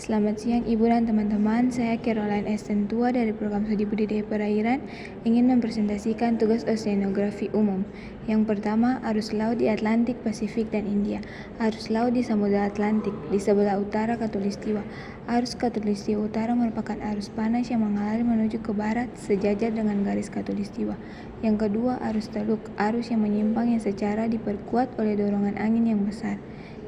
Selamat siang Ibu dan teman-teman, saya Caroline Estentua dari Program Studi Budidaya Perairan ingin mempresentasikan tugas oseanografi umum. Yang pertama, arus laut di Atlantik, Pasifik, dan India. Arus laut di Samudra Atlantik, di sebelah utara Khatulistiwa. Arus Khatulistiwa Utara merupakan arus panas yang mengalir menuju ke barat sejajar dengan garis Khatulistiwa. Yang kedua, arus teluk, arus yang menyimpang yang secara diperkuat oleh dorongan angin yang besar.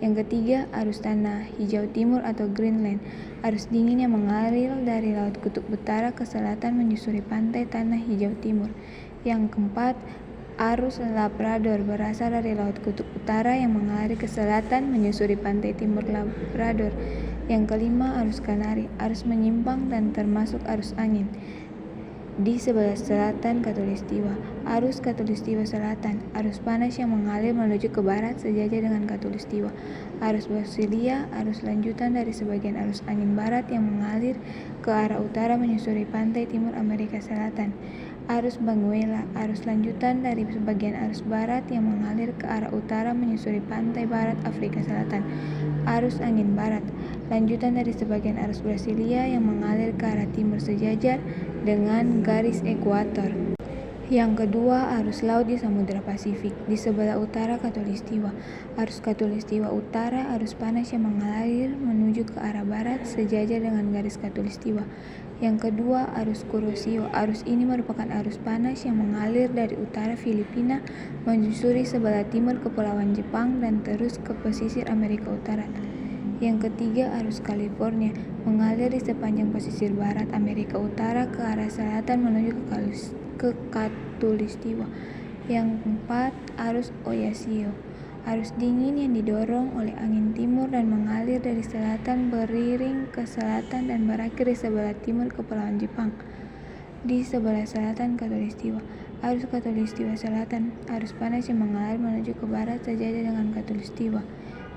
Yang ketiga, arus tanah hijau timur atau Greenland, arus dingin yang mengalir dari Laut Kutub Utara ke selatan menyusuri pantai tanah hijau timur. Yang keempat, arus Labrador berasal dari Laut Kutub Utara yang mengalir ke selatan menyusuri pantai timur Labrador. Yang kelima, arus Kanari, arus menyimpang dan termasuk arus angin di sebelah selatan Khatulistiwa. Arus Khatulistiwa Selatan, arus panas yang mengalir menuju ke barat sejajar dengan Khatulistiwa. Arus Brasilia, arus lanjutan dari sebagian arus angin barat yang mengalir ke arah utara menyusuri pantai timur Amerika Selatan. Arus Benguela, arus lanjutan dari sebagian arus barat yang mengalir ke arah utara menyusuri pantai barat Afrika Selatan. Arus angin barat, lanjutan dari sebagian arus Brasilia yang mengalir ke arah timur sejajar dengan garis ekuator. Yang kedua, arus laut di Samudra Pasifik, di sebelah utara Khatulistiwa. Arus Khatulistiwa Utara, arus panas yang mengalir menuju ke arah barat sejajar dengan garis Khatulistiwa. Yang kedua, arus Kuroshio. Arus ini merupakan arus panas yang mengalir dari utara Filipina menyusuri sebelah timur Kepulauan Jepang dan terus ke pesisir Amerika Utara. Yang ketiga, arus California mengalir di sepanjang pesisir barat Amerika Utara ke arah selatan menuju ke Khatulistiwa. Yang keempat, arus Oyashio, arus dingin yang didorong oleh angin timur dan mengalir dari selatan beriring ke selatan dan berakhir di sebelah timur Kepulauan Jepang. Di sebelah selatan Khatulistiwa, arus Khatulistiwa Selatan, arus panas yang mengalir menuju ke barat sejajar dengan Khatulistiwa.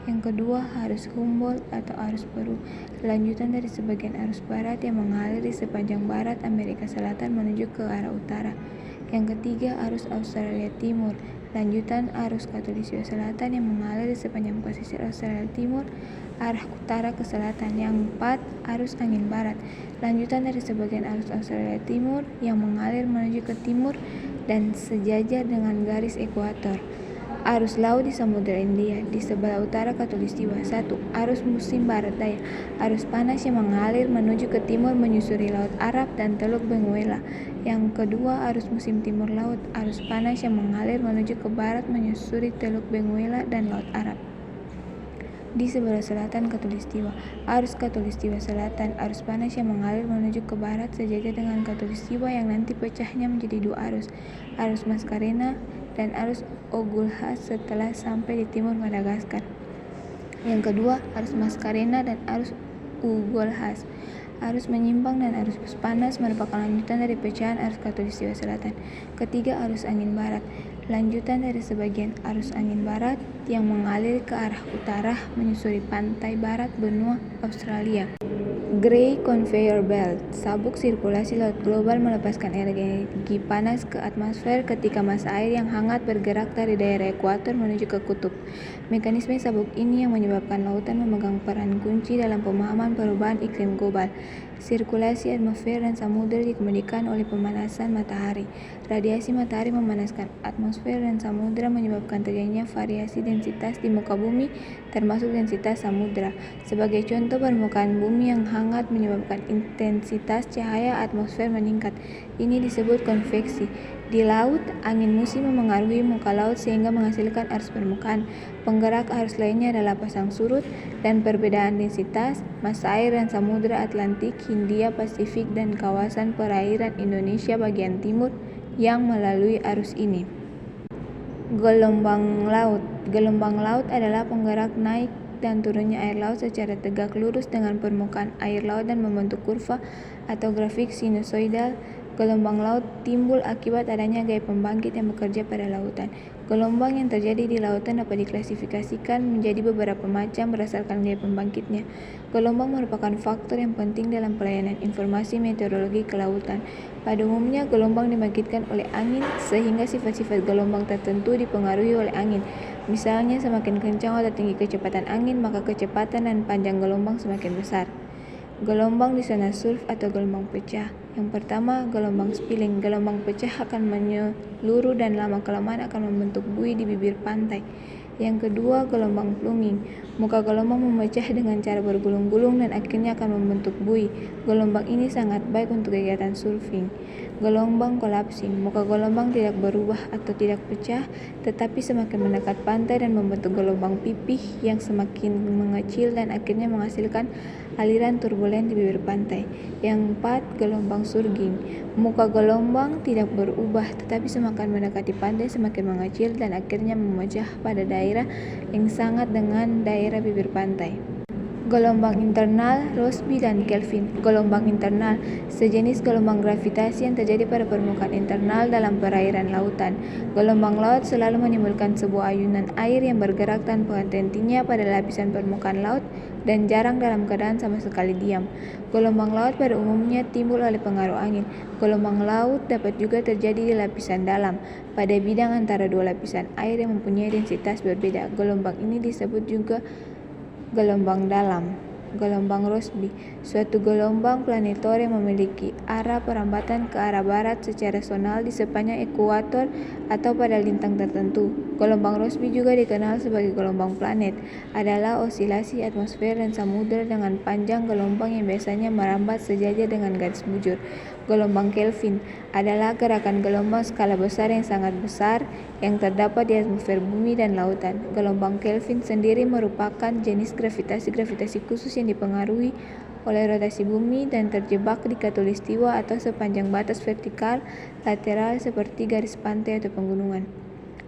Yang kedua, arus Humboldt atau arus Peru, lanjutan dari sebagian arus barat yang mengalir di sepanjang barat Amerika Selatan menuju ke arah utara. Yang ketiga, arus Australia Timur, lanjutan arus Khatulistiwa Selatan yang mengalir di sepanjang pesisir Australia Timur arah utara ke selatan. Yang empat, arus angin barat, lanjutan dari sebagian arus Australia Timur yang mengalir menuju ke timur dan sejajar dengan garis ekuator. Arus laut di Samudra India, di sebelah utara Khatulistiwa. 1. Arus musim barat daya, arus panas yang mengalir menuju ke timur menyusuri Laut Arab dan Teluk Benguela. Yang kedua, arus musim timur laut, arus panas yang mengalir menuju ke barat menyusuri Teluk Benguela dan Laut Arab. Di sebelah selatan Khatulistiwa, arus Khatulistiwa Selatan, arus panas yang mengalir menuju ke barat sejajar dengan Khatulistiwa yang nanti pecahnya menjadi dua arus Mascarena dan arus Ogulhas setelah sampai di timur Madagaskar. Yang kedua, arus Mascarena dan arus Ogulhas. Arus menyimpang dan arus panas merupakan lanjutan dari pecahan arus Khatulistiwa Selatan. Ketiga, arus angin barat, lanjutan dari sebagian arus angin barat yang mengalir ke arah utara menyusuri pantai barat benua Australia. Gray Conveyor Belt, sabuk sirkulasi laut global melepaskan energi panas ke atmosfer ketika massa air yang hangat bergerak dari daerah ekuator menuju ke kutub. Mekanisme sabuk ini yang menyebabkan lautan memegang peran kunci dalam pemahaman perubahan iklim global. Sirkulasi atmosfer dan samudera dikemudikan oleh pemanasan matahari. Radiasi matahari memanaskan atmosfer dan samudera menyebabkan terjadinya variasi densitas di muka bumi, termasuk densitas samudera. Sebagai contoh, permukaan bumi yang hangat menyebabkan intensitas cahaya atmosfer meningkat. Ini disebut konveksi. Di laut, angin musim memengaruhi muka laut sehingga menghasilkan arus permukaan. Penggerak arus lainnya adalah pasang surut dan perbedaan densitas massa air dan samudera Atlantik, Hindia, Pasifik, dan kawasan perairan Indonesia bagian timur yang melalui arus ini. Gelombang laut. Gelombang laut adalah penggerak naik dan turunnya air laut secara tegak lurus dengan permukaan air laut dan membentuk kurva atau grafik sinusoidal. Gelombang laut timbul akibat adanya gaya pembangkit yang bekerja pada lautan. Gelombang yang terjadi di lautan dapat diklasifikasikan menjadi beberapa macam berdasarkan gaya pembangkitnya. Gelombang merupakan faktor yang penting dalam pelayanan informasi meteorologi kelautan. Pada umumnya, gelombang dibangkitkan oleh angin, sehingga sifat-sifat gelombang tertentu dipengaruhi oleh angin. Misalnya, semakin kencang atau tinggi kecepatan angin, maka kecepatan dan panjang gelombang semakin besar. Gelombang di zona surf atau gelombang pecah. Yang pertama, gelombang spilling. Gelombang pecah akan menyeluruh dan lama-kelamaan akan membentuk buih di bibir pantai. Yang kedua, gelombang plunging. Muka gelombang memecah dengan cara bergulung-gulung dan akhirnya akan membentuk buih. Gelombang ini sangat baik untuk kegiatan surfing. Gelombang collapsing. Muka gelombang tidak berubah atau tidak pecah, tetapi semakin mendekat pantai dan membentuk gelombang pipih yang semakin mengecil dan akhirnya menghasilkan aliran turbulen di bibir pantai. Yang keempat, gelombang surging. Muka gelombang tidak berubah, tetapi semakin mendekati pantai semakin mengecil dan akhirnya memecah pada daerah yang sangat dengan daerah bibir pantai. Gelombang internal, Rossby dan Kelvin. Gelombang internal, sejenis gelombang gravitasi yang terjadi pada permukaan internal dalam perairan lautan. Gelombang laut selalu menimbulkan sebuah ayunan air yang bergerak tanpa henti-hentinya pada lapisan permukaan laut dan jarang dalam keadaan sama sekali diam. Gelombang laut pada umumnya timbul oleh pengaruh angin. Gelombang laut dapat juga terjadi di lapisan dalam, pada bidang antara dua lapisan air yang mempunyai densitas berbeda. Gelombang ini disebut juga gelombang dalam. Gelombang Rossby, suatu gelombang planetar yang memiliki arah perambatan ke arah barat secara zonal di sepanjang ekuator atau pada lintang tertentu. Gelombang Rossby juga dikenal sebagai gelombang planet, adalah osilasi atmosfer dan samudera dengan panjang gelombang yang biasanya merambat sejajar dengan garis bujur. Gelombang Kelvin adalah gerakan gelombang skala besar yang sangat besar yang terdapat di atmosfer bumi dan lautan. Gelombang Kelvin sendiri merupakan jenis gravitasi khusus yang dipengaruhi oleh rotasi bumi dan terjebak di khatulistiwa atau sepanjang batas vertikal lateral seperti garis pantai atau pegunungan.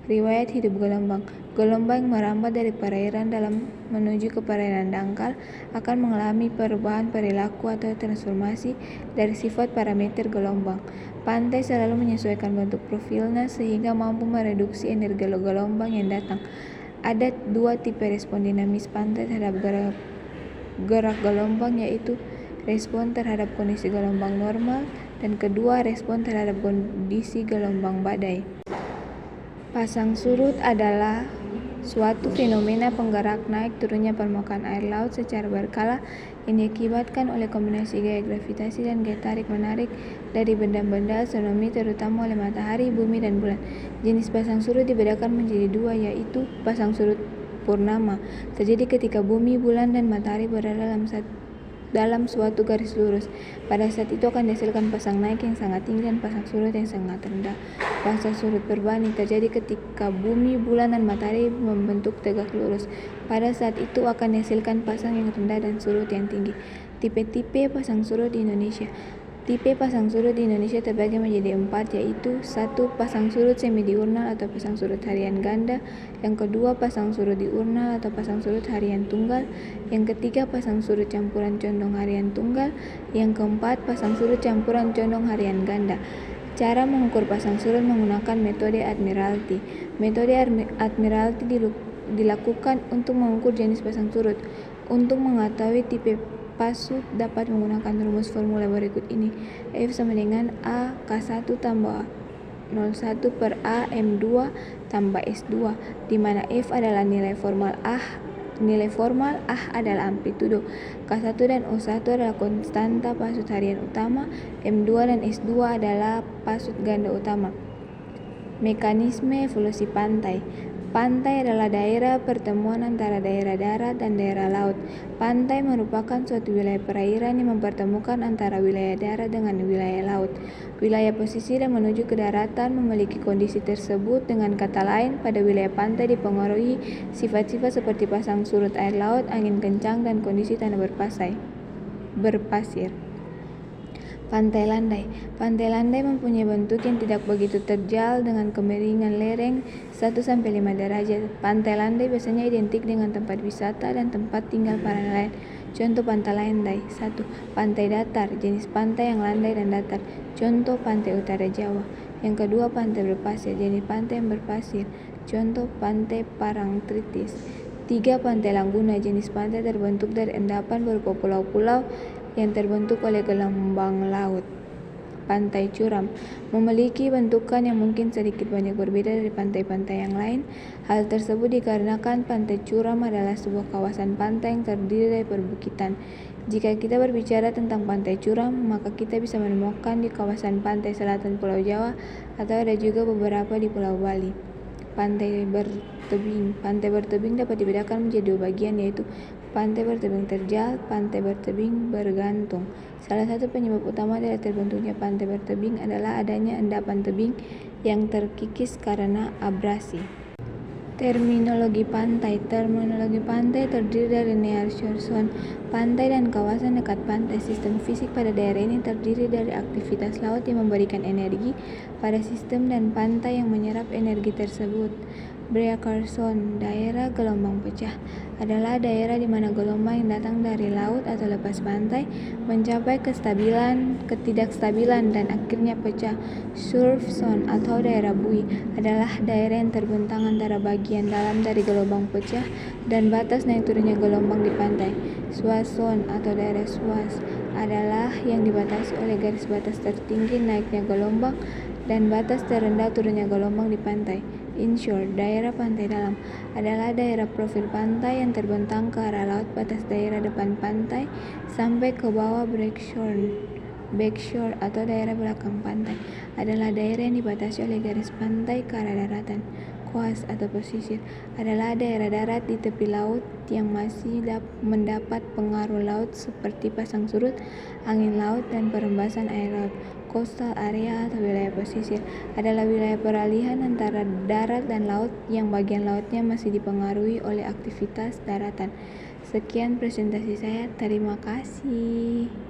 Riwayat hidup gelombang. Gelombang yang merambat dari perairan dalam menuju ke perairan dangkal akan mengalami perubahan perilaku atau transformasi dari sifat parameter gelombang. Pantai selalu menyesuaikan bentuk profilnya sehingga mampu mereduksi energi gelombang yang datang. Ada dua tipe respon dinamis pantai terhadap gerak gelombang, yaitu respon terhadap kondisi gelombang normal dan kedua respon terhadap kondisi gelombang badai. Pasang surut adalah suatu fenomena penggerak naik turunnya permukaan air laut secara berkala yang diakibatkan oleh kombinasi gaya gravitasi dan gaya tarik-menarik dari benda-benda astronomi terutama oleh matahari, bumi, dan bulan. Jenis pasang surut dibedakan menjadi dua, yaitu pasang surut purnama, terjadi ketika bumi, bulan, dan matahari berada dalam suatu garis lurus. Pada saat itu akan dihasilkan pasang naik yang sangat tinggi dan pasang surut yang sangat rendah. Pasang surut berbanding terjadi ketika bumi, bulan, dan matahari membentuk tegak lurus. Pada saat itu akan dihasilkan pasang yang rendah dan surut yang tinggi. Tipe-tipe pasang surut di Indonesia. Tipe pasang surut di Indonesia terbagi menjadi 4, yaitu 1. Pasang surut semi-diurnal atau pasang surut harian ganda. Yang kedua, pasang surut diurnal atau pasang surut harian tunggal. Yang ketiga, pasang surut campuran condong harian tunggal. Yang keempat, pasang surut campuran condong harian ganda. Cara mengukur pasang surut menggunakan metode Admiralty. Metode Admiralty dilakukan untuk mengukur jenis pasang surut. Untuk mengetahui tipe pasut dapat menggunakan rumus formula berikut ini. F sama dengan A K1 tambah 01 per A M2 tambah S2, di mana F adalah nilai formal A adalah amplitudo, K1 dan O1 adalah konstanta pasut harian utama, M2 dan S2 adalah pasut ganda utama. Mekanisme evolusi pantai. Pantai adalah daerah pertemuan antara daerah darat dan daerah laut. Pantai merupakan suatu wilayah perairan yang mempertemukan antara wilayah darat dengan wilayah laut. Wilayah pesisir yang menuju ke daratan memiliki kondisi tersebut. Dengan kata lain, pada wilayah pantai dipengaruhi sifat-sifat seperti pasang surut air laut, angin kencang, dan kondisi tanah berpasir. Pantai landai. Pantai landai mempunyai bentuk yang tidak begitu terjal dengan kemiringan lereng 1-5 derajat. Pantai landai biasanya identik dengan tempat wisata dan tempat tinggal para nelayan. Contoh pantai landai. 1. Pantai datar, jenis pantai yang landai dan datar. Contoh pantai utara Jawa. Yang kedua, pantai berpasir, jenis pantai yang berpasir. Contoh pantai Parangtritis. 3. Pantai Langguna, jenis pantai terbentuk dari endapan berupa pulau-pulau yang terbentuk oleh gelombang laut. Pantai curam memiliki bentukan yang mungkin sedikit banyak berbeda dari pantai-pantai yang lain. Hal tersebut dikarenakan pantai curam adalah sebuah kawasan pantai yang terdiri dari perbukitan Jika kita berbicara tentang pantai curam, maka kita bisa menemukan di kawasan pantai selatan Pulau Jawa atau ada juga beberapa di Pulau Bali. Pantai bertebing dapat dibedakan menjadi dua bagian, yaitu pantai bertebing terjal, pantai bertebing bergantung. Salah satu penyebab utama dari terbentuknya pantai bertebing adalah adanya endapan tebing yang terkikis karena abrasi. Terminologi pantai terdiri dari near shore zone, pantai dan kawasan dekat pantai. Sistem fisik pada daerah ini terdiri dari aktivitas laut yang memberikan energi pada sistem dan pantai yang menyerap energi tersebut. Breaker zone, daerah gelombang pecah, adalah daerah di mana gelombang yang datang dari laut atau lepas pantai mencapai ketidakstabilan dan akhirnya pecah. Surf zone atau daerah buoy adalah daerah yang terbentang antara bagian dalam dari gelombang pecah dan batas naik turunnya gelombang di pantai. Swash zone atau daerah swash adalah yang dibatasi oleh garis batas tertinggi naiknya gelombang dan batas terendah turunnya gelombang di pantai. Inshore, daerah pantai dalam, adalah daerah profil pantai yang terbentang ke arah laut. Batas daerah depan pantai sampai ke bawah. Backshore atau daerah belakang pantai adalah daerah yang dibatasi oleh garis pantai ke arah daratan. Coast atau pesisir adalah daerah darat di tepi laut yang masih mendapat pengaruh laut seperti pasang surut, angin laut, dan perembasan air laut. Coastal area atau wilayah pesisir adalah wilayah peralihan antara darat dan laut yang bagian lautnya masih dipengaruhi oleh aktivitas daratan. Sekian presentasi saya, terima kasih.